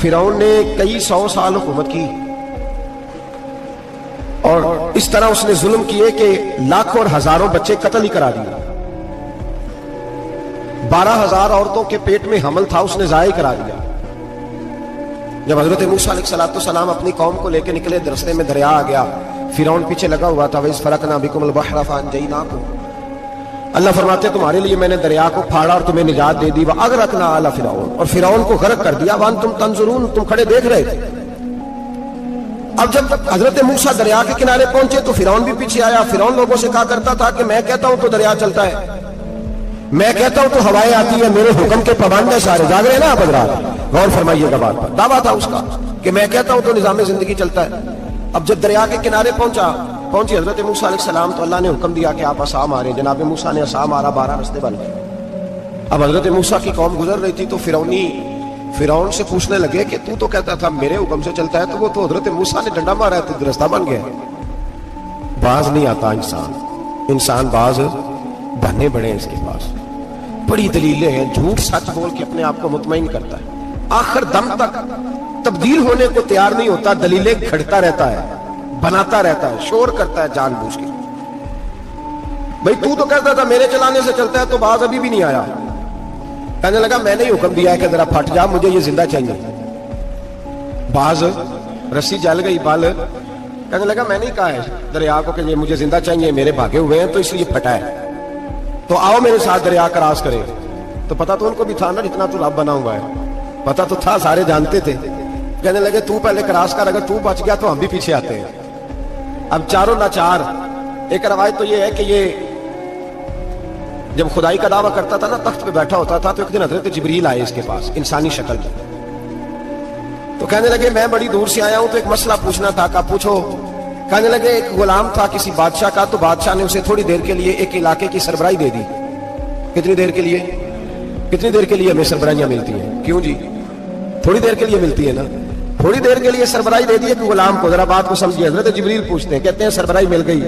فرعون نے کئی 100 سال حکومت کی اور اس طرح اس نے ظلم کیے کہ لاکھوں اور ہزاروں بچے قتل ہی کرا دیے. 12,000 عورتوں کے پیٹ میں حمل تھا اس نے ضائع کرا دیا. جب حضرت موسیٰ علیہ السلام اپنی قوم کو لے کے نکلے رستے میں دریا آ گیا, فرعون پیچھے لگا ہوا تھا. وَإِذْ فَرَقْنَا بِكُمُ الْبَحْرَ فَأَنْجَيْنَاكُمْ, اللہ فرماتے تمہارے لیے میں نے دریا کو پھاڑا اور تمہیں نجات دے دی. وَأَغْرَقْنَا آلَ فِرْعَوْنَ, اور فرعون کو غرق کر دیا. وَأَنْتُمْ تَنْظُرُونَ, تم کھڑے دیکھ رہے تھے. اب جب حضرت موسیٰ دریا کے کنارے پہنچے تو فرعون بھی پیچھے آیا. فرعون لوگوں سے کہا کرتا تھا کہ میں کہتا ہوں تو دریا چلتا ہے, میں کہتا ہوں تو ہوائیں آتی ہے, میرے حکم کے پابند ہیں سارے. جاگ رہے نا آپ حضرات, غور فرمائیے گا بات پر. دعویٰ تھا اس کا کہ میں کہتا ہوں تو نظام زندگی چلتا ہے. اب جب دریا کے کنارے پہنچی حضرت موسیٰ علیہ السلام تو اللہ نے حکم دیا کہ آپ عصا ماریں. جناب موسیٰ نے عصا مارا, 12 رستے بن گئے. اب حضرت موسیٰ کی قوم گزر رہی تھی تو فرعون سے پوچھنے لگے کہ تو کہتا تھا میرے حکم سے چلتا ہے, تو وہ تو حضرت موسیٰ نے ڈنڈا مارا ہے تو رستہ بن گیا. باز نہیں آتا انسان باز بہنے بڑے ہیں اس کے پاس, بڑی دلیلیں ہیں. جھوٹ سچ بول کے اپنے آپ کو مطمئن کرتا ہے, آخر دم تک تبدیل ہونے کو تیار نہیں ہوتا. دلیلیں کھڑتا رہتا ہے, بناتا رہتا ہے, شور کرتا ہے جان بوجھ کے. بھئی تو کہتا تھا میرے چلانے سے چلتا ہے, تو باز ابھی بھی نہیں آیا. کہنے لگا میں نے حکم دیا ہے کہ ذرا پھٹ جا, مجھے یہ زندہ چاہیے. باز رسی جل گئی بال, کہنے لگا میں نہیں کہا ہے دریا کو کہ یہ مجھے زندہ چاہیے, میرے بھاگے ہوئے ہیں تو اس لیے پھٹا ہے, تو آؤ میرے ساتھ دریا کراس کریں. تو پتا تو ان کو بھی تھا نا جتنا تو رب بنا ہوا ہے, پتا تو تھا, سارے جانتے تھے. کہنے لگے تو پہلے کراس کر, اگر تو بچ گیا تو ہم بھی پیچھے آتے ہیں. اب چاروں لاچار. ایک روایت تو یہ ہے کہ یہ جب خدائی کا دعویٰ کرتا تھا نا, تخت پہ بیٹھا ہوتا تھا, تو ایک دن حضرت جبریل آئے اس کے پاس انسانی شکل میں. تو کہنے لگے میں بڑی دور سے آیا ہوں تو ایک مسئلہ پوچھنا تھا. کہا پوچھو. کہنے لگے ایک غلام تھا کسی بادشاہ کا, تو بادشاہ نے اسے تھوڑی دیر کے لیے ایک علاقے کی سربراہی دے دی. کتنی دیر کے لیے ہمیں سربراہیاں ملتی ہیں؟ کیوں جی, تھوڑی دیر کے لیے ملتی ہے نا. تھوڑی دیر کے لیے سربراہی دے دی ایک غلام کو. ذرا بات کو سمجھیے. حضرت جبریل پوچھتے ہیں, کہتے ہیں سربراہی مل گئی.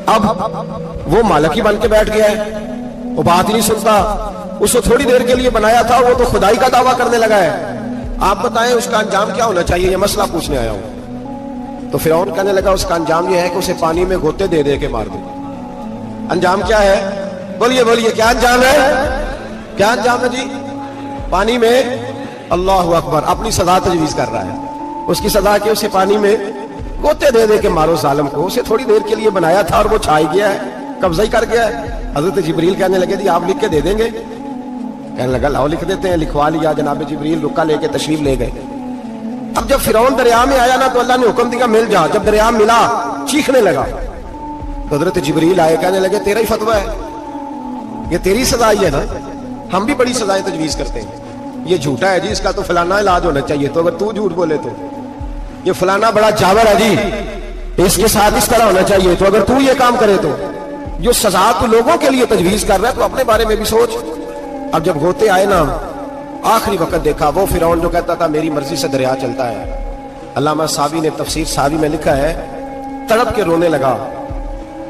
اب وہ مالک ہی بن کے بیٹھ گیا ہے, وہ بات ہی نہیں سنتا. اس کو تھوڑی دیر کے لیے بنایا تھا, وہ تو خدائی کا دعویٰ کرنے لگا ہے. آپ بتائیں اس کا انجام کیا ہونا چاہیے, یہ مسئلہ پوچھنے آیا ہوں. تو فرعون کہنے لگا اس کا انجام یہ ہے کہ اسے پانی میں غوطے دے دے کے مار دے. انجام کیا ہے؟ بولیے کیا انجام ہے؟ کیا انجام ہے جی؟ پانی میں. اللہ اکبر, اپنی سزا تجویز کر رہا ہے. اس کی سزا کہ اسے پانی میں غوطے دے دے کے مارو ظالم کو. اسے تھوڑی دیر کے لیے بنایا تھا اور وہ چھائی گیا ہے, قبضہ ہی کر گیا ہے. حضرت جبریل کہنے لگے جی آپ لکھ کے دے دیں گے؟ کہنے لگا لاؤ لکھ دیتے ہیں. لکھوا لیا. جناب جبریل رکا لے کے تشریف لے گئے. اب جب فرعون دریا میں آیا نا تو اللہ نے حکم دیا مل جا. جب دریا ملا چیخنے لگا تو حضرت جبریل آئے, کہنے لگے تیرا ہی فتویٰ ہے, یہ تیری سزا ہی ہے نا, ہم بھی بڑی سزائیں تجویز کرتے ہیں. یہ جھوٹا ہے جی, اس کا تو فلانا علاج ہونا چاہیے. تو اگر تو جھوٹ بولے تو یہ فلانا بڑا جاور ہے جی, اس کے ساتھ اس طرح ہونا چاہیے. تو اگر تو یہ کام کرے تو جو سزا تو لوگوں کے لیے تجویز کر رہا ہے تو اپنے بارے میں بھی سوچ. اب جب غوطے آئے نا, آخری وقت دیکھا وہ فرعون جو کہتا تھا میری مرضی سے دریا چلتا ہے. علامہ ساوی نے تفسیر ساوی میں لکھا ہے, تڑپ کے رونے لگا.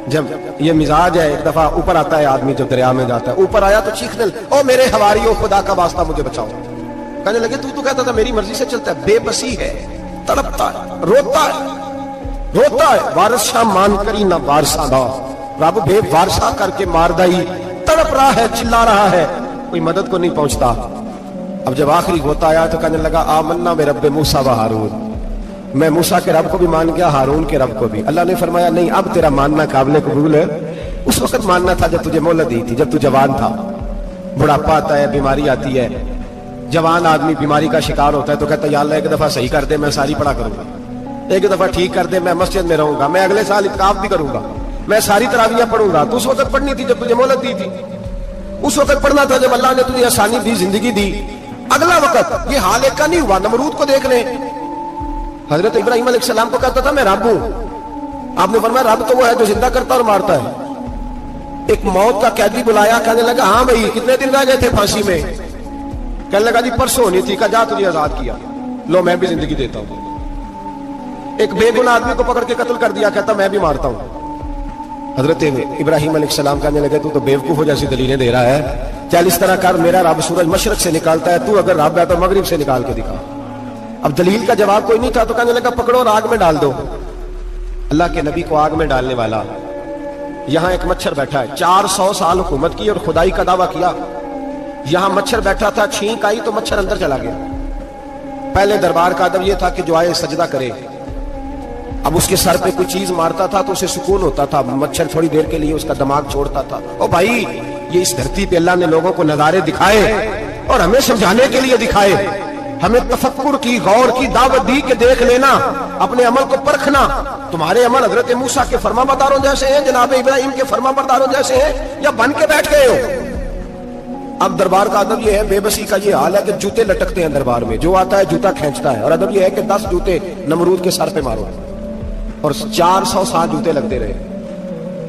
جب یہ مزاج ہے, ایک دفعہ اوپر آتا ہے آدمی جب دریا میں جاتا ہے, اوپر آیا تو چیخنے او میرے حواریوں خدا کا واسطہ مجھے بچاؤ. کہنے لگے تو کہتا تھا میری مرضی سے چلتا ہے. بے بسی ہے, تڑپتا ہے, روتا ہے. وارث شاہ مان کری نہ وارثہ دا, رب بے وارثہ کر کے مار دائی. تڑپ رہا ہے, چلا رہا ہے, کوئی مدد کو نہیں پہنچتا. اب جب آخری غوطہ آیا تو کہنے لگا آمنا میں رب موسیٰ و ہارون, میں موسیٰ کے رب کو بھی مان گیا, ہارون کے رب کو بھی. اللہ نے فرمایا نہیں, اب تیرا ماننا قابل قبول ہے. اس وقت ماننا تھا جب تجھے مہلت دی تھی, جب تو جوان تھا. بڑھاپا آتا ہے, بیماری آتی ہے, جوان آدمی بیماری کا شکار ہوتا ہے تو کہتا ہے یا اللہ ایک دفعہ صحیح کر دے, میں ساری پڑھا کروں گا. ایک دفعہ ٹھیک کر دے, میں مسجد میں رہوں گا, میں اگلے سال اعتکاف بھی کروں گا, میں ساری تراویحیں پڑھوں گا. تو اس وقت پڑھنی تھی جب تجھے مہلت دی تھی. اس وقت پڑھنا تھا جب اللہ نے تجھے آسانی دی, زندگی دی. اگلا وقت یہ حال ایک کا نہیں ہوا. نمرود کو دیکھ لیں, حضرت ابراہیم علیہ السلام کو کہتا تھا میں رب ہوں. آپ نے فرمایا رب تو وہ ہے جو زندہ کرتا اور مارتا ہے. ایک موت کا قیدی بلایا, کہنے لگا ہاں بھائی کتنے دن رہ گئے تھے پھانسی میں؟ کہنے لگا جی پرسوں ہونی تھی. کہا جا تجھے آزاد کیا, لو میں بھی زندگی دیتا ہوں. ایک بے گناہ آدمی کو پکڑ کے قتل کر دیا, کہتا میں بھی مارتا ہوں. حضرت ابراہیم علیہ السلام کہنے لگے تو بیوقوف ہو جیسی دلیلیں دے رہا ہے, چل اس طرح کر، میرا رب سورج مشرق سے نکالتا ہے، تو اگر رب ہے تو مغرب سے نکال کے دکھا۔ اب دلیل کا جواب کوئی نہیں تھا تو کہنے لگا پکڑو اور آگ میں ڈال دو۔ اللہ کے نبی کو آگ میں ڈالنے والا، یہاں ایک مچھر بیٹھا ہے، 400 سال حکومت کی اور خدائی کا دعویٰ کیا، یہاں مچھر بیٹھا تھا، چھینک آئی تو مچھر اندر چلا گیا۔ پہلے دربار کا ادب یہ تھا کہ جو آئے سجدہ کرے، اب اس کے سر پہ کوئی چیز مارتا تھا تو اسے سکون ہوتا تھا، مچھر تھوڑی دیر کے لیے اس کا دماغ چھوڑتا تھا۔ او بھائی، یہ اس دھرتی پہ اللہ نے لوگوں کو نظارے دکھائے اور ہمیں سمجھانے کے لیے دکھائے، ہمیں تفکر کی، غور کی دعوت دی کہ دیکھ لینا، اپنے عمل کو پرکھنا۔ تمہارے عمل حضرت موسیٰ کے فرما برداروں جیسے ہیں، جناب ابراہیم کے فرما برداروں جیسے ہیں، یا بن کے بیٹھ گئے ہو؟ اب دربار کا ادب یہ ہے، بے بسی کا یہ حال ہے کہ جوتے لٹکتے ہیں دربار میں، جو آتا ہے جوتا کھینچتا ہے، اور ادب یہ ہے کہ 10 جوتے نمرود کے سر پہ مارو، اور 400 سال جوتے لگتے رہے۔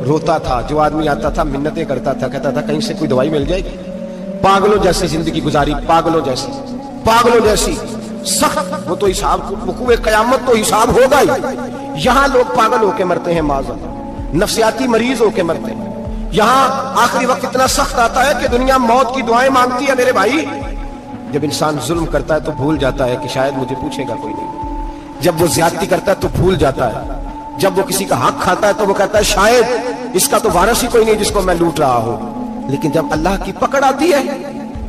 روتا تھا، جو آدمی آتا تھا منتیں کرتا تھا، کہتا تھا کہیں سے کوئی دوائی مل جائے گی۔ پاگلوں جیسی زندگی گزاری، پاگلوں جیسی سخت، وہ تو حساب، وقوع قیامت تو حساب ہوگا ہی۔ یہاں لوگ پاگل ہو کے مرتے ہیں، معاذ اللہ، نفسیاتی مریض ہو کے مرتے ہیں۔ یہاں آخری وقت اتنا سخت آتا ہے کہ دنیا موت کی دعائیں مانگتی ہے۔ میرے بھائی، جب انسان ظلم کرتا ہے تو بھول جاتا ہے کہ شاید مجھے پوچھے گا کوئی نہیں، جب وہ زیادتی کرتا ہے تو بھول جاتا ہے، جب وہ کسی کا حق کھاتا ہے تو وہ کہتا ہے شاید اس کا تو وارث ہی کوئی نہیں جس کو میں لوٹ رہا ہوں۔ لیکن جب اللہ کی پکڑ آتی ہے،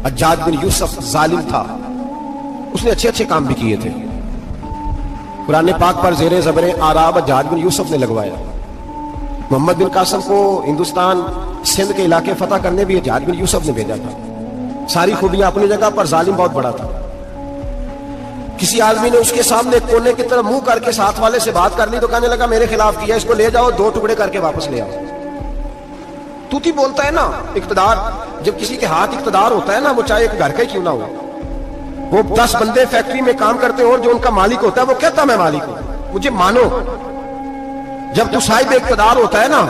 حجاج بن یوسف ظالم تھا، اس نے اچھے کام بھی کیے تھے۔ قرآن پاک پر زیر زبر آراب حجاج بن یوسف نے لگوایا۔ محمد بن قاسم کو ہندوستان سندھ کے علاقے فتح کرنے بھی حجاج بن یوسف نے بھیجا تھا۔ ساری خوبیاں اپنی جگہ پر، ظالم بہت بڑا تھا۔ کسی آدمی نے اس کے سامنے کونے کی طرف منہ کر کے ساتھ والے سے بات کر لی تو کہنے لگا میرے خلاف کیا، اس کو لے جاؤ، 2 ٹکڑے کر کے واپس لے آؤ۔ توتی بولتا ہے نا، اقتدار، جب کسی کے ہاتھ اقتدار ہوتا ہے نا، وہ چاہے ایک گھر کا ہی کیوں نہ ہو، وہ 10 بندے فیکٹری میں کام کرتے ہیں اور جو ان کا مالک ہوتا ہے وہ کہتا میں مالک ہوں، مجھے مانو۔ جب تو صاحب اقتدار ہوتا ہے نا،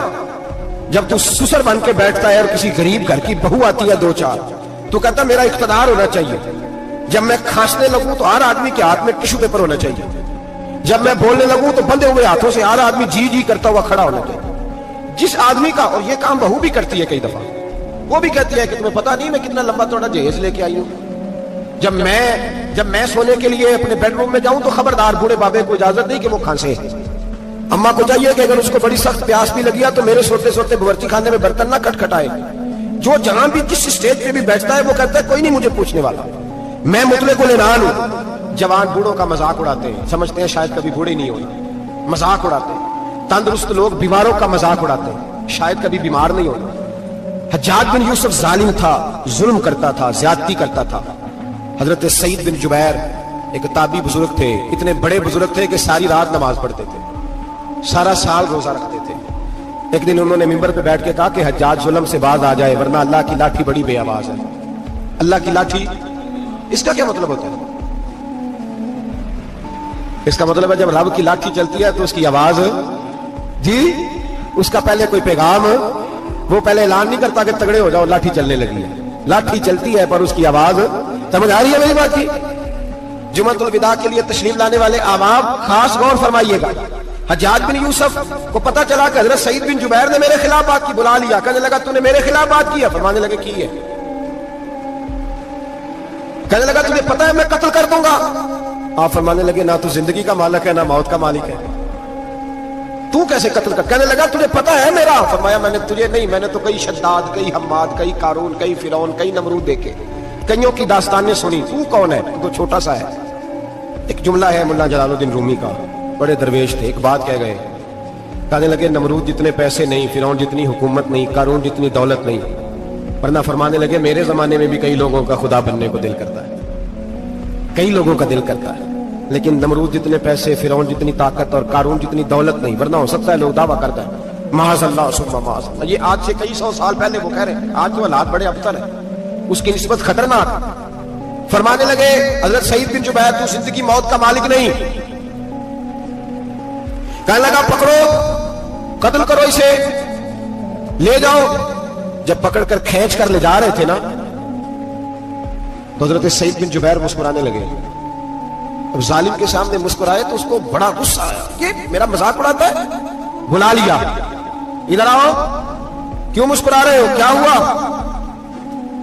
جب تو سسر بن کے بیٹھتا ہے اور کسی غریب گھر کی بہو آتی ہے 2-4 تو کہتا میرا اقتدار ہونا چاہیے۔ جب میں کھانسنے لگوں تو ہر آدمی کے ہاتھ میں ٹشو پیپر ہونا چاہیے، جب میں بولنے لگوں تو بندے ہوئے ہاتھوں سے ہر آدمی جی کرتا ہوا کھڑا ہونا چاہیے۔ جس آدمی کا، اور یہ کام بہو بھی کرتی ہے کئی دفعہ، وہ بھی کہتی ہے کہ تمہیں پتا نہیں میں کتنا لمبا چوڑا جہیز لے کے آئی ہوں، جب میں سونے کے لیے اپنے بیڈ روم میں جاؤں تو خبردار بوڑھے بابے کو اجازت نہیں کہ وہ کھانسے۔ اماں کو چاہیے کہ اگر اس کو بڑی سخت پیاس بھی لگی ہے تو میرے سوتے باورچی خانے میں برتن نہ کھٹکھٹائے۔ جو جہاں بھی جس سٹیج پہ بھی بیٹھتا ہے وہ کہتا ہے کوئی نہیں مجھے پوچھنے والا، میں مطلق العنان ہوں۔ جوان بوڑھوں کا مذاق اڑاتے ہیں، سمجھتے ہیں شاید کبھی بوڑھے نہیں ہوئے، مذاق اڑاتے ہیں۔ تندرست لوگ بیماروں کا مذاق اڑاتے ہیں، شاید کبھی بیمار نہیں ہوتے۔ حجاج بن یوسف ظالم تھا، ظلم کرتا تھا، زیادتی کرتا تھا۔ حضرت سعید بن جبیر ایک تابعی بزرگ تھے، اتنے بڑے بزرگ تھے کہ ساری رات نماز پڑھتے تھے، سارا سال روزہ رکھتے تھے۔ ایک دن انہوں نے منبر پہ بیٹھ کے کہا کہ حجاج ظلم سے باز آ جائے ورنہ اللہ کی لاٹھی بڑی بے آواز ہے۔ اللہ کی لاٹھی، اس کا کیا مطلب ہوتا ہے؟ اس کا مطلب ہے جب رب کی لاٹھی چلتی ہے تو اس کی آواز، جی اس کا پہلے کوئی پیغام، وہ پہلے اعلان نہیں کرتا کہ تگڑے ہو جاؤ لاٹھی چلنے لگی ہے، لاٹھی چلتی ہے پر اس کی آواز، سمجھ آ رہی ہے میری بات کی؟ جمعۃ الوداع کے لیے تشریف لانے والے عوام خاص غور فرمائیے گا۔ حجاج بن یوسف کو پتا چلا کہ حضرت سعید بن جبیر نے میرے خلاف بات کی، بلا لیا، کہنے لگا تو نے میرے خلاف بات کی ہے؟ فرمانے لگے کی ہے۔ کہنے لگا تجھے پتا ہے میں قتل کر دوں گا؟ آپ فرمانے لگے نہ تو زندگی کا مالک ہے نہ موت کا مالک ہے، تو کیسے قتل کر؟ کہنے لگا تجھے پتا ہے میرا؟ فرمایا میں نے تجھے نہیں، میں نے تو کئی شداد، کئی حماد، کئی قارون، کئی فرعون، کئی نمرود دیکھے، کئیوں کی داستانیں سنی، تو کون ہے؟ تو چھوٹا سا ہے۔ ایک جملہ ہے مولا جلال الدین رومی کا، بڑے درویش تھے، ایک بات کہہ گئے، کہنے لگے نمرود جتنے پیسے نہیں، فرعون جتنی حکومت نہیں، قارون جتنی دولت نہیں، ورنہ فرمانے لگے میرے زمانے میں بھی کئی لوگوں کا خدا بننے کو دل کرتا ہے، کئی لوگوں کا دل کرتا ہے، لیکن نمرود جتنے پیسے، فرعون جتنی طاقت اور قارون جتنی دولت نہیں، ورنہ ہو سکتا ہے لوگ دعویٰ کرتا ہے معاذ اللہ ثم معاذ اللہ۔ یہ آج سے کئی سو سال پہلے وہ کہہ رہے ہیں، آج تو حالات بڑے ابتر ہیں، اس کی نسبت خطرناک۔ فرمانے لگے حضرت سعید بن جبیر تو زندگی موت کا مالک نہیں، کہنے لگا پکڑو، قتل کرو اسے، لے جاؤ۔ جب پکڑ کر کھینچ کر لے جا رہے تھے نا تو حضرت سعید بن جبیر مسکرانے لگے۔ اب ظالم کے سامنے مسکرائے تو اس کو بڑا غصہ آیا، یہ میرا مذاق اڑاتا ہے؟ بلا لیا، ادھر آؤ، کیوں مسکرا رہے ہو، کیا ہوا؟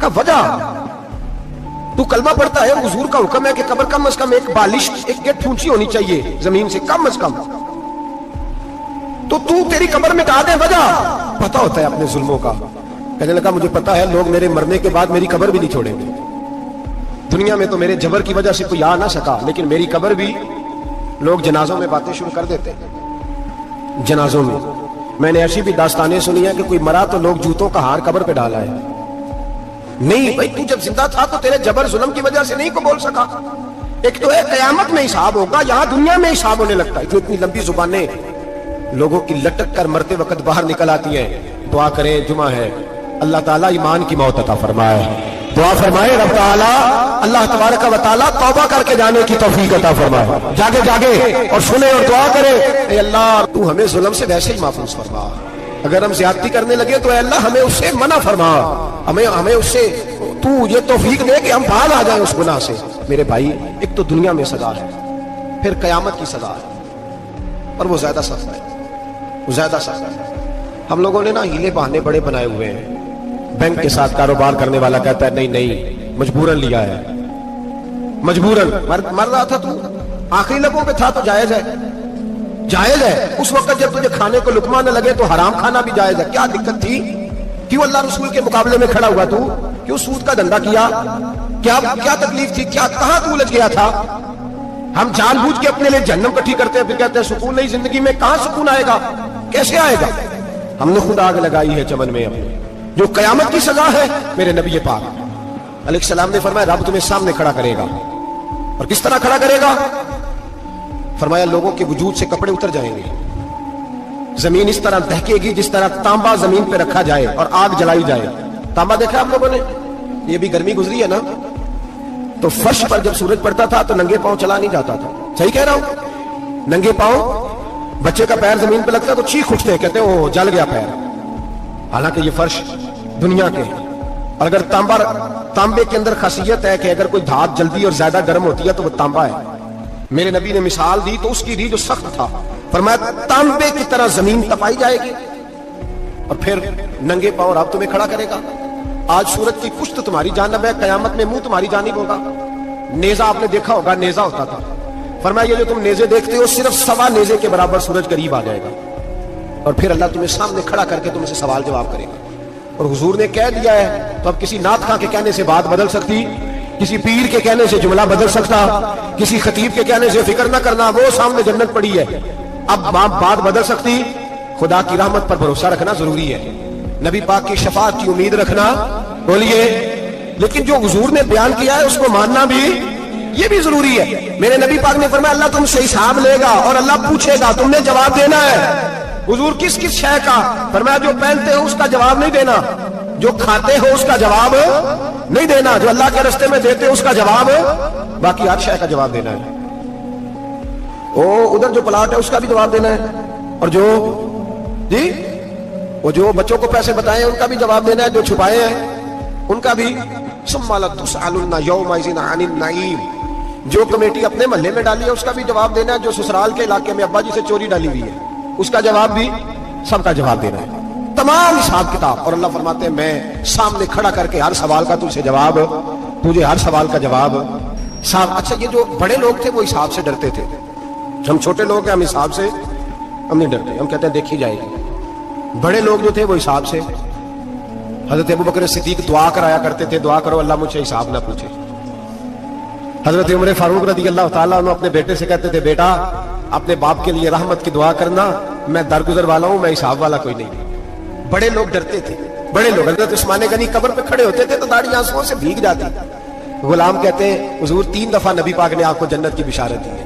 کا وجہ تو کلمہ پڑھتا ہے, حضور کا حکم ہے کہ قبر کم از کم ایک بالش ایک گٹ اونچی ہونی چاہیے زمین سے کم از کم, تو تیری قبر میں ڈال دے, وجہ پتا ہوتا ہے اپنے ظلموں کا. کہنے لگا مجھے پتا ہے لوگ میرے مرنے کے بعد میری قبر بھی نہیں چھوڑیں گے. دنیا میں تو میرے جبر کی وجہ سے کوئی آ نہ سکا, لیکن میری قبر بھی لوگ جنازوں میں باتیں شروع کر دیتے ہیں. جنازوں میں نے ایسی بھی داستانیں سنی ہیں کہ کوئی مرا تو لوگ جوتوں کا ہار قبر پہ ڈالا ہے. نہیں بھائی, تو جب زندہ تھا تو تیرے جبر ظلم کی وجہ سے نہیں کو بول سکا. ایک تو ہے قیامت میں حساب ہوگا, یہاں دنیا میں حساب ہونے لگتا ہے. جو اتنی لمبی زبانیں لوگوں کی لٹک کر مرتے وقت باہر نکل آتی ہیں. دعا کریں, جمعہ ہے, اللہ تعالیٰ ایمان کی موت عطا فرمائے. دعا فرمائے رب تعالیٰ اللہ تبارک و تعالیٰ توبہ کر کے جانے کی توفیق عطا فرمائے. جاگے اور سنے اور دعا کرے, اے اللہ تو ہمیں ظلم سے ویسے ہی محفوظ فرما. اگر ہم زیادتی کرنے لگے تو اے اللہ ہمیں اس سے منع فرما, ہمیں اس سے تو یہ توفیق دے کہ ہم باہر آ جائیں اس گناہ سے. میرے بھائی, ایک تو دنیا میں سزا ہے, پھر قیامت کی سزا ہے, اور وہ زیادہ سخت ہے, وہ زیادہ سخت ہے. ہم لوگوں نے نا ہیلے بہانے بڑے بنائے ہوئے ہیں. بینک کے ساتھ کاروبار کرنے والا کہتا ہے نہیں مجبوراً لیا ہے, مجبوراً. مر رہا تھا تو آخری لبوں پہ تھا تو جائز ہے, جائز ہے. اس وقت جب تجھے کھانے کو لقمہ نہ لگے تو حرام کھانا بھی جائز ہے. کیا دقت تھی؟ کیوں اللہ رسول کے مقابلے میں کھڑا ہوا تو؟ کیوں سود کا دھندا کیا؟ کیا تکلیف تھی؟ کہاں تو الجھ گیا تھا؟ ہم جان بوجھ کے اپنے لیے جہنم کٹھی کرتے ہیں, پھر کہتے ہیں سکون نہیں زندگی میں. کہاں سکون آئے گا؟ کیسے آئے گا؟ ہم نے خود آگ لگائی ہے چمن میں اپنے. جو قیامت کی سزا ہے, میرے نبی پاک علیہ السلام نے فرمایا رب تمہیں سامنے کھڑا کرے گا. اور کس طرح کھڑا کرے گا؟ فرمایا لوگوں کے وجود سے کپڑے اتر جائیں گے, زمین اس طرح دہکے گی جس طرح تانبا زمین پہ رکھا جائے اور آگ جلائی جائے. تانبا دیکھا آپ لوگوں نے؟ یہ بھی گرمی گزری ہے نا, تو فرش پر جب سورج پڑتا تھا تو ننگے پاؤں چلا نہیں جاتا تھا. صحیح کہہ رہا ہوں؟ ننگے پاؤں, بچے کا پیر زمین پہ لگتا ہے تو چیخ اٹھتے ہیں, کہتے ہیں وہ جل گیا پیر. حالانکہ یہ فرش دنیا کے, اور اگر تانبے کے اندر خاصیت ہے کہ اگر کوئی دھات جلدی اور زیادہ گرم ہوتی ہے تو وہ تانبا ہے. میرے نبی نے مثال دی تو اس کی دی جو سخت تھا, فرمایا تانبے کی طرح زمین تپائی جائے گی اور پھر ننگے پاؤں رب تمہیں کھڑا کرے گا. آج سورج کی پشت تمہاری جانب ہے, قیامت میں منہ تمہاری جانب ہوگا. نیزہ آپ نے دیکھا ہوگا, نیزہ ہوتا تھا. فرمایا یہ جو تم نیزے دیکھتے ہو صرف 1.25 نیزے کے برابر سورج قریب آ جائے گا, اور پھر اللہ تمہیں سامنے کھڑا کر کے تم سے سوال جواب کرے گا. اور حضور نے کہہ دیا ہے تو اب کسی نعت خواں کے کہنے سے بات بدل سکتی, کسی پیر کے کہنے سے جملہ بدل سکتا, کسی خطیب کے کہنے سے فکر نہ کرنا وہ سامنے جنت پڑی ہے, اب بات بدل سکتی. خدا کی رحمت پر بھروسہ رکھنا ضروری ہے, نبی پاک کی شفاعت کی امید رکھنا, بولیے. لیکن جو حضور نے بیان کیا ہے اس کو ماننا بھی یہ بھی ضروری ہے. میرے نبی پاک نے فرمایا اللہ تم سے حساب لے گا اور اللہ پوچھے گا, تم نے جواب دینا ہے. حضور کس شے کا؟ فرمایا جو پہنتے ہو اس کا جواب نہیں دینا, جو کھاتے ہو اس کا جواب نہیں دینا, جو اللہ کے راستے میں دیتے ہو اس کا جواب, باقی ہر شے کا جواب دینا ہے. ادھر جو پلاٹ ہے اس کا بھی جواب دینا ہے, اور جو بچوں کو پیسے بتائے ان کا بھی جواب دینا ہے, جو چھپائے ہیں ان کا بھی. ثم لتسألن یومئذ عن النعیم, جو کمیٹی اپنے محلے میں ڈالی ہے اس کا بھی جواب دینا ہے, جو سسرال کے علاقے میں ابا جی سے چوری ڈالی ہوئی ہے اس کا جواب بھی, سب کا جواب دینا ہے, تمام حساب کتاب. اور اللہ فرماتے ہیں میں سامنے کھڑا کر کے ہر سوال کا تجھے جواب, تجھے ہر سوال کا جواب صاحب. اچھا یہ جو بڑے لوگ تھے وہ حساب سے ڈرتے تھے, ہم چھوٹے لوگ ہیں ہم حساب سے ہم نہیں ڈرتے, ہم کہتے ہیں دیکھی جائے گی. بڑے لوگ جو تھے وہ حساب سے, حضرت ابوبکر صدیق دعا کرایا کرتے تھے, دعا کرو اللہ مجھ سے حساب نہ پوچھے. حضرت عمر فاروق رضی اللہ تعالیٰ عنہ اپنے بیٹے سے کہتے تھے بیٹا اپنے باپ کے لیے رحمت کی دعا کرنا, میں درگزر والا ہوں, میں حساب والا کوئی نہیں. بڑے لوگ ڈرتے تھے, بڑے لوگ. حضرت عثمان غنی قبر پہ کھڑے ہوتے تھے تو داڑھی آنسوؤں سے بھیگ جاتی. غلام کہتے ہیں حضور 3 دفعہ نبی پاک نے آپ کو جنت کی بشارت دی ہے,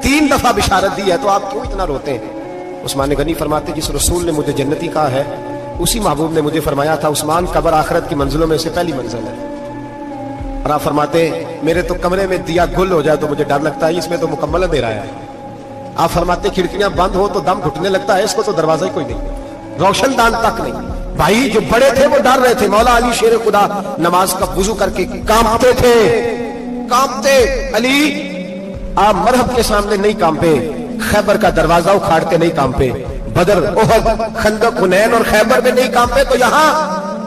3 دفعہ بشارت دی ہے, تو آپ کیوں اتنا روتے ہیں؟ عثمان غنی فرماتے جس رسول نے مجھے جنتی کہا ہے اسی محبوب نے مجھے فرمایا تھا عثمان قبر آخرت کی منزلوں میں سے پہلی منزل ہے. اور آپ فرماتے میرے تو کمرے میں دیا گل ہو جائے تو مجھے ڈر لگتا ہے, اس میں تو مکمل اندھیرا ہے. آپ فرماتے کھڑکیاں بند ہو تو دم گھٹنے لگتا ہے, اس کو تو دروازہ ہی کوئی نہیں, روشن دان تک نہیں. بھائی جو بڑے تھے وہ ڈر رہے تھے. مولا علی شیر خدا نماز کا وضو کر کے کانپتے تھے, کانپتے. علی آپ مرحب کے سامنے نہیں کانپے, خیبر کا دروازہ اکھاڑتے نہیں کانپے, بدر احد خندق حنین اور خیبر میں نہیں کانپے, تو یہاں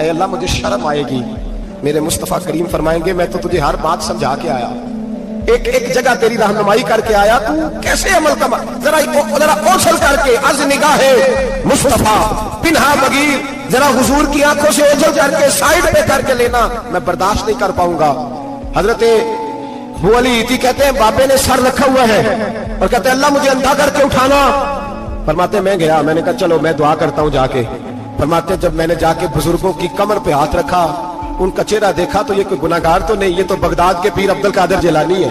اے اللہ مجھے شرم آئے گی. میرے مصطفیٰ کریم فرمائیں گے میں تو تجھے ہر بات سمجھا کے آیا, ایک ایک جگہ تیری رہنمائی کر کے آیا, تو کیسے عمل کا ذرا اوجھل کر کے از نگاہ مصطفیٰ پنہا بغیر ذرا حضور کی آنکھوں سے اوجھل کر کے سائڈ پہ کر کے لینا, میں برداشت نہیں کر پاؤں گا. حضرت ابو علی ایتی کہتے ہیں بابے نے سر رکھا ہوا ہے اور کہتے ہیں اللہ مجھے اندھا کر کے اٹھانا. فرماتے میں گیا, میں نے کہا چلو میں دعا کرتا ہوں جا کے. فرماتے جب میں نے جا کے بزرگوں کی کمر پہ ہاتھ رکھا, ان کا چہرہ دیکھا تو یہ کوئی گناہگار تو نہیں, یہ تو بغداد کے پیر عبد القادر جیلانی ہے,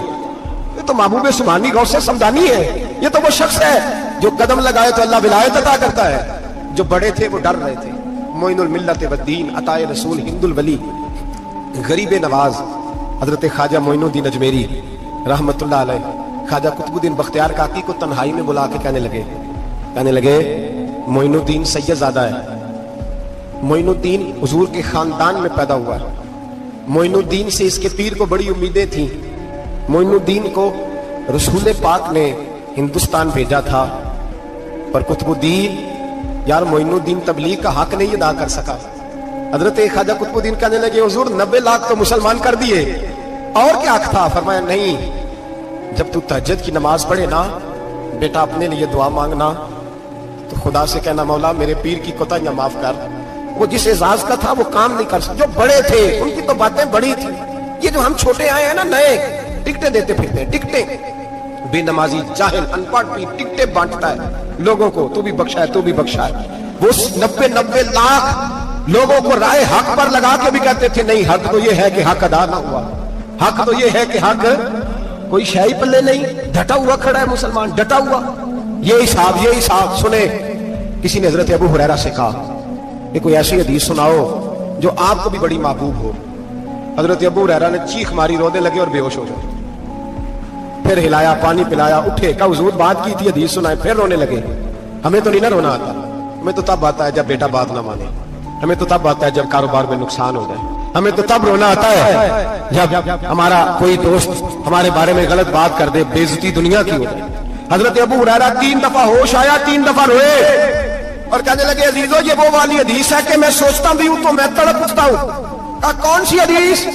یہ تو محبوب سبحانی غوث سمدانی ہے, یہ تو وہ شخص ہے جو قدم لگائے تو اللہ ولایت عطا کرتا ہے. جو بڑے تھے وہ ڈر رہے تھے. معین الملت والدین عطائے رسول ہند الولی غریب نواز حضرت خواجہ معین الدین اجمیری رحمت اللہ علیہ خواجہ قطب الدین بختیار کاکی کو تنہائی میں بلا کے کہنے لگے معین الدین سید زادہ ہے, معین الدین حضور کے خاندان میں پیدا ہوا ہے, معین الدین سے اس کے پیر کو بڑی امیدیں تھیں, معین الدین کو رسول پاک نے ہندوستان بھیجا تھا, پر قطب الدین یار معین الدین تبلیغ کا حق نہیں ادا کر سکا. حضرت خواجہ قطب الدین کہنے لگے حضور 90 لاکھ تو مسلمان کر دیے, اور کیا حق تھا؟ فرمایا نہیں, جب تو تہجد کی نماز پڑھے نا بیٹا اپنے لیے دعا مانگنا تو خدا سے کہنا مولا میرے پیر کی کوتاہیاں معاف کر. وہ جس اعزاز کا تھا وہ کام نہیں کر سکتا, جو بڑے تھے ان کی تو باتیں بڑی تھی. یہ جو ہم چھوٹے آئے ہیں نا نئے, ٹکٹیں دیتے پھرتے ہیں, ٹکٹیں, بے نمازی جاہل ان پڑھ بھی ٹکٹیں بانٹتا ہے لوگوں کو, تو بھی بخشا ہے تو بھی بخشا ہے. وہ 90 لاکھ لوگوں کو رائے حق پر لگا کے بھی کہتے تھے نہیں حق تو یہ ہے کہ حق ادا نہ ہوا, حق تو یہ ہے کہ حق کوئی شے پلے نہیں, ڈٹا ہوا کھڑا ہے مسلمان, ڈٹا ہوا. یہ حساب سنے. کسی نے حضرت ابو ہریرہ سے کہا کہ کوئی ایسی حدیث سناؤ جو آپ کو بھی بڑی محبوب ہو. حضرت ابو ہریرہ نے چیخ ماری, رونے لگے اور بے ہوش ہو گئے. پھر ہلایا, پانی پلایا, اٹھے, کہا حضور بات کی تھی حدیث سنائے. پھر رونے لگے. ہمیں تو نہیں نہ رونا آتا, ہمیں تو تب آتا ہے جب بیٹا بات نہ مانے, ہمیں تو تب آتا ہے جب کاروبار میں نقصان ہو جائے, ہمیں تو تب رونا آتا ہے جب ہمارا کوئی دوست ہمارے بارے میں غلط بات کر دے, بےعزتی دنیا کی ہو جائے. حضرت ابو ہریرہ 3 دفعہ ہوش آیا, 3 دفعہ روئے اور کہنے لگے عزیزو یہ وہ والی حدیث ہے کہ میں سوچتا بھی ہوں تو میں تڑپ اٹھتا ہوں. کہا کون سی حدیث؟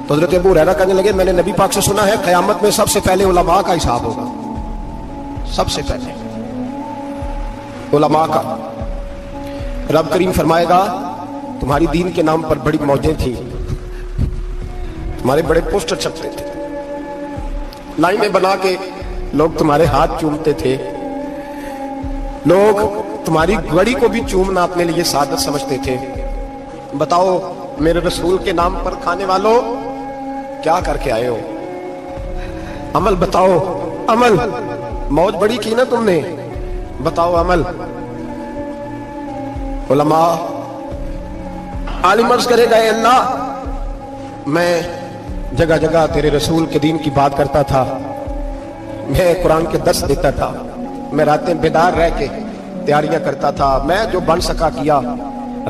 تو حضرت ابو ہریرہ کہنے لگے میں نے نبی پاک سے سنا ہے قیامت میں سب سے پہلے علماء کا حساب ہوگا, سب سے پہلے علماء کا. رب کریم فرمائے گا تمہاری دین کے نام پر بڑی موجیں تھیں, تمہارے بڑے پوسٹر چھپتے تھے, لائنیں بنا کے لوگ تمہارے ہاتھ چومتے تھے, لوگ تمہاری گڑی کو بھی چومنا اپنے لیے سعادت سمجھتے تھے. بتاؤ میرے رسول کے نام پر کھانے والوں کیا کر کے آئے ہو؟ عمل بتاؤ, عمل. موج بڑی کی نا تم نے, بتاؤ عمل. علماء عالم عرض کرے گا اے اللہ میں جگہ جگہ تیرے رسول کے دین کی بات کرتا تھا, میں قرآن کے درس دیتا تھا, میں راتیں بیدار رہ کے تیاریاں کرتا تھا, میں جو بن سکا کیا.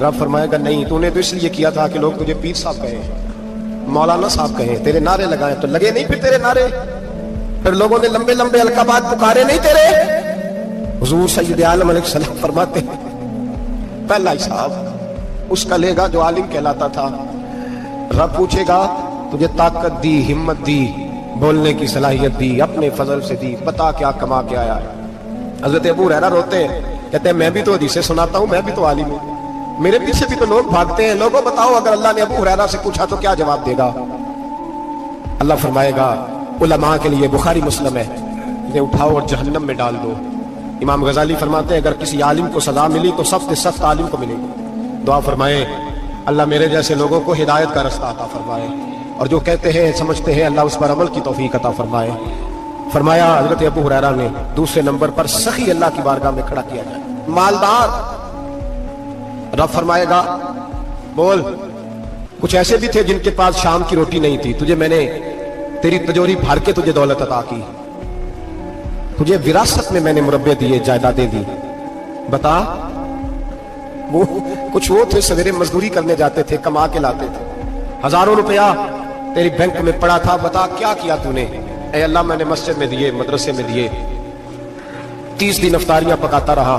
رب فرمائے گا نہیں, تو نے تو اس لیے کیا تھا کہ لوگ تجھے پیر صاحب کہیں, مولانا صاحب کہیں, تیرے نعرے لگائیں تو لگے نہیں پھر تیرے نعرے, پھر لوگوں نے لمبے لمبے القابات پکارے نہیں تیرے. حضور سید عالم علیہ السلام فرماتے ہیں پہلا حساب اس کا لے گا جو عالم کہلاتا تھا. رب پوچھے گا تجھے طاقت دی, ہمت دی, بولنے کی صلاحیت دی, اپنے فضل سے دی, بتا کیا کما کے آیا ہے. حضرت ابو ہریرہ روتے ہیں, کہتے ہیں میں بھی تو حدیثیں سناتا ہوں, میں بھی تو عالم ہوں, میرے پیچھے بھی تو لوگ بھاگتے ہیں. لوگوں بتاؤ اگر اللہ نے ابو ہریرہ سے پوچھا تو کیا جواب دے گا؟ اللہ فرمائے گا علماء کے لیے بخاری مسلم ہے, انہیں اٹھاؤ اور جہنم میں ڈال دو. امام غزالی فرماتے ہیں اگر کسی عالم کو سزا ملی تو سخت سے سخت عالم کو ملے گی. دعا فرمائے اللہ میرے جیسے لوگوں کو ہدایت کا رستہ عطا فرمائے, اور جو کہتے ہیں سمجھتے ہیں اللہ اس پر عمل کی توفیق عطا فرمائے. فرمایا حضرت ابو ہریرہ نے دوسرے نمبر پر سخی اللہ کی بارگاہ میں کھڑا کیا جائے, مالدار. رب فرمائے گا بول, کچھ ایسے بھی تھے جن کے پاس شام کی روٹی نہیں تھی, تجھے میں نے تیری تجوری بھر کے تجھے دولت عطا کی, تجھے وراثت میں نے مربع دیے, جائیدادیں دی. بتا وہ کچھ وہ تھے سویرے مزدوری کرنے جاتے تھے, کما کے لاتے تھے, ہزاروں روپیہ تیری بینک میں پڑا تھا, بتا کیا کیا تو نے؟ اے اللہ میں نے مسجد میں دیے, مدرسے میں دیے, 30 دن افطاریاں پکاتا رہا,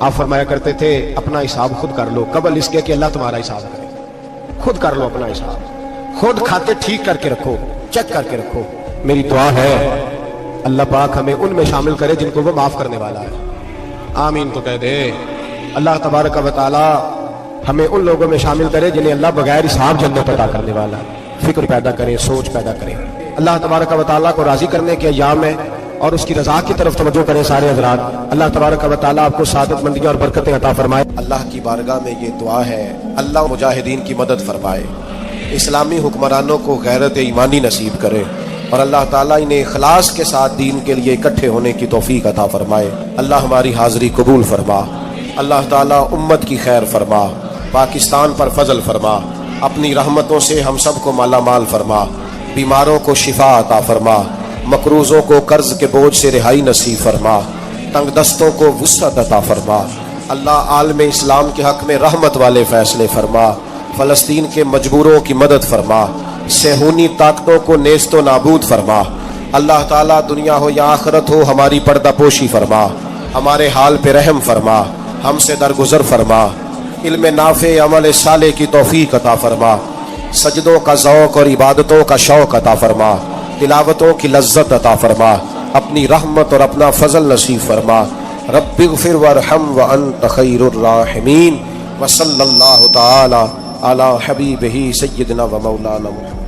آپ فرمایا کرتے تھے اپنا حساب خود کر لو قبل اس کے کہ اللہ تمہارا حساب کرے. خود کر لو اپنا حساب, خود کھاتے ٹھیک کر کے رکھو, چیک کر کے رکھو. میری دعا ہے اللہ پاک ہمیں ان میں شامل کرے جن کو وہ معاف کرنے والا ہے. آمین تو کہہ دے. اللہ تبارک و تعالی ہمیں ان لوگوں میں شامل کرے جنہیں اللہ بغیر حساب جنت عطا کرنے والا ہے. فکر پیدا کرے, سوچ پیدا کرے. اللہ تبارک و تعالیٰ کو راضی کرنے کے ایام میں اور اس کی رضا کی طرف توجہ کریں سارے حضرات. اللہ تبارک و تعالیٰ آپ کو سعادت مندیاں اور برکتیں عطا فرمائے. اللہ کی بارگاہ میں یہ دعا ہے اللہ مجاہدین کی مدد فرمائے, اسلامی حکمرانوں کو غیرت ایمانی نصیب کرے اور اللہ تعالیٰ انہیں اخلاص کے ساتھ دین کے لیے اکٹھے ہونے کی توفیق عطا فرمائے. اللہ ہماری حاضری قبول فرما. اللہ تعالیٰ امت کی خیر فرما, پاکستان پر فضل فرما, اپنی رحمتوں سے ہم سب کو مالا مال فرما, بیماروں کو شفا عطا فرما, مقروضوں کو قرض کے بوجھ سے رہائی نصیب فرما, تنگ دستوں کو وسعت عطا فرما. اللہ عالم اسلام کے حق میں رحمت والے فیصلے فرما, فلسطین کے مجبوروں کی مدد فرما, صہیونی طاقتوں کو نیست و نابود فرما. اللہ تعالیٰ دنیا ہو یا آخرت ہو ہماری پردہ پوشی فرما, ہمارے حال پہ رحم فرما, ہم سے درگزر فرما, علم نافع عمل صالح کی توفیق عطا فرما, سجدوں کا ذوق اور عبادتوں کا شوق عطا فرما, تلاوتوں کی لذت عطا فرما, اپنی رحمت اور اپنا فضل نصیب فرما. رب اغفر وارحم وانت خیر الراحمین. وصلی اللہ تعالی علی حبیبہ سیدنا و مولانا محمد.